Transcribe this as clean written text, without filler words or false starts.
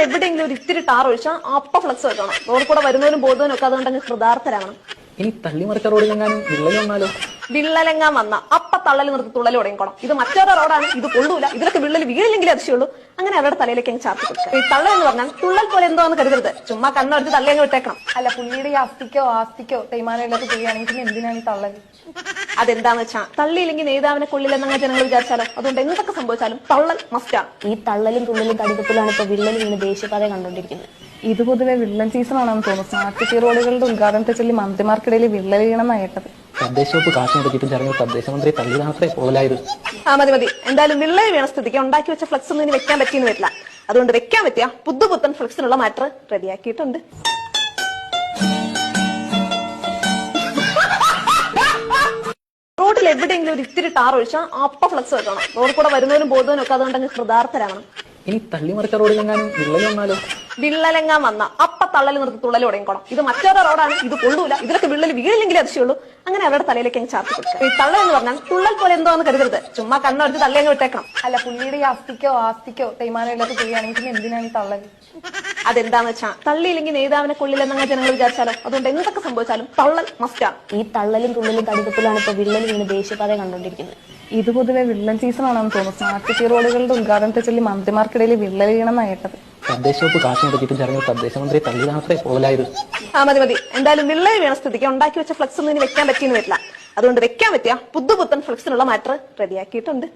എവിടെയെങ്കിലും ഒരു ഇത്തിരി ടാർ ഒഴിച്ചാൽ അപ്പ ഫ്ലക്സ് വെക്കണം. റോഡ് കൂടെ വരുന്നവരും പോകുന്നവനും ഒക്കെ അതുകൊണ്ട് കൃതാർത്ഥരാകണം. ഇനി തള്ളിമറിച്ച റോഡിലെങ്ങാനും വിള്ളൽ വന്നാലോ? വിള്ളലെങ്ങാൻ വന്ന അപ്പ തള്ളൽ നിർത്തി തുള്ളൽ തുടങ്ങിക്കോണം. ഇത് മറ്റൊരു റോഡാണ്, ഇത് കൊള്ളൂല, ഇതിലൊക്കെ വിള്ളൽ വീഴില്ലെങ്കിൽ അതിശയുള്ളൂ. അങ്ങനെ അവരുടെ തലയിലേക്ക് അങ്ങ് ചാർത്തി കൊടുക്കുക. ഈ തള്ളൽ എന്ന് പറഞ്ഞാൽ തുള്ളൽ പോലെ എന്തോന്ന് കരുതരുത്. ചുമ്മാ കണ്ണടിച്ച് തള്ളി അങ്ങ് വിട്ടേക്കണം. അല്ല, പുള്ളിയുടെ ഈ ആസ്തിക്കോ തേയ്മാനോ ഇല്ലാത്ത ചെയ്യുകയാണെങ്കിൽ എന്തിനാണ് ഈ തള്ളൽ? അതെന്താന്ന് വെച്ചാൽ തള്ളിയില്ലെങ്കിൽ നേതാവിനെ കൊള്ളില്ലെന്നങ്ങ് ജനങ്ങൾ വിചാരിച്ചാലോ. അതുകൊണ്ട് എന്തൊക്കെ സംഭവിച്ചാലും തള്ളൽ മസ്റ്റാണ്. ഈ തള്ളലും തുള്ളലും കടികത്തിലാണ് ഇപ്പൊ വിള്ളൽ വീണ് ദേശീയപാത കണ്ടുകൊണ്ടിരിക്കുന്നത്. ഇത് പൊതുവെ വിള്ളൻ സീസൺ ആണെന്ന് തോന്നുന്നു. സ്മാർട്ട് സിറ്റി റോഡുകളുടെ ഉദ്ഘാടനത്തെ ചൊല്ലി മന്ത്രിമാർക്കിടയിൽ വിള്ളൽ വീണെന്നാണ് കേട്ടത്. തദ്ദേശ വകുപ്പ് കാശിനെ പറ്റിയിട്ട് ചടങ്ങിൽ തദ്ദേശ മന്ത്രി തള്ളിയതാണത്രേ പോലായത്. മതി. എന്തായാലും വിള്ളൽ വീണ സ്ഥിതിക്ക് ഉണ്ടാക്കി വെച്ച ഫ്ലക്സ് ഒന്നും ഇനി വെക്കാൻ പറ്റിയെന്ന് വരില്ല. അതുകൊണ്ട് വെക്കാൻ പറ്റിയ പുതുപുത്തൻ ഫ്ലക്സിനുള്ള മാറ്റർ റെഡിയാക്കിയിട്ടുണ്ട്. റോഡിൽ എവിടെയെങ്കിലും ഒരു ഇത്തിരി ടാർ ഒഴിച്ചാൽ അപ്പ ഫ്ലക്സ് വെക്കണം. റോഡ് കൂടെ വരുന്നവരും പോകുന്നവനും ഒക്കെ അതുകൊണ്ട് കൃതാർത്ഥരാകണം. ഇനി തള്ളിമറിച്ച റോഡിലെങ്ങാനും വിള്ളൽ വന്നാലോ? വിള്ളലെങ്ങാൻ വന്ന അപ്പ തള്ളൽ നിർത്തി തുള്ളൽ തുടങ്ങിക്കോണം. ഇത് മറ്റൊരു റോഡാണ്, ഇത് കൊള്ളൂല, ഇതിലൊക്കെ വിള്ളൽ വീഴില്ലെങ്കിൽ അതിശയുള്ളൂ. അങ്ങനെ അവരുടെ തലയിലേക്ക് അങ്ങ് ചാർത്തി കൊടുക്കുക. ഈ തള്ളൽ എന്ന് പറഞ്ഞാൽ തുള്ളൽ പോലെ എന്തോന്ന് കരുതരുത്. ചുമ്മാ കണ്ണടിച്ച് തള്ളി അങ്ങ് വിട്ടേക്കണം. അല്ല, പുള്ളിയുടെ ഈ ആസ്തിക്കോ തേയ്മാനോ ഇല്ലാത്ത ചെയ്യുകയാണെങ്കിൽ എന്തിനാണ് ഈ തള്ളൽ? അതെന്താന്ന് വെച്ചാൽ തള്ളിയില്ലെങ്കിൽ നേതാവിനെ കൊള്ളില്ലെന്നങ്ങ് ജനങ്ങൾ വിചാരിച്ചാലോ. അതുകൊണ്ട് എന്തൊക്കെ സംഭവിച്ചാലും തള്ളൽ മസ്റ്റാണ്. ഈ തള്ളലും തുള്ളലും കടികത്തിലാണ് ഇപ്പൊ വിള്ളൽ വീണ് ദേശീയപാത കണ്ടുകൊണ്ടിരിക്കുന്നത്. ഇത് പൊതുവെ വിള്ളൻ സീസൺ ആണെന്ന് തോന്നുന്നു. സ്മാർട്ട് സിറ്റി റോഡുകളുടെ ഉദ്ഘാടനത്തെ ചൊല്ലി മന്ത്രിമാർക്കിടയിൽ വിള്ളൽ വീണെന്നാണ് കേട്ടത്. തദ്ദേശ വകുപ്പ് കാശിനെ പറ്റിയിട്ട് ചടങ്ങിൽ തദ്ദേശ മന്ത്രി തള്ളിയതാണത്രേ പോലായത്. മതി. എന്തായാലും വിള്ളൽ വീണ സ്ഥിതിക്ക് ഉണ്ടാക്കി വെച്ച ഫ്ലക്സ് ഒന്നും ഇനി വെക്കാൻ പറ്റിയെന്ന് വരില്ല. അതുകൊണ്ട് വെക്കാൻ പറ്റിയ പുതുപുത്തൻ ഫ്ലക്സിനുള്ള മാറ്റർ റെഡിയാക്കിയിട്ടുണ്ട്.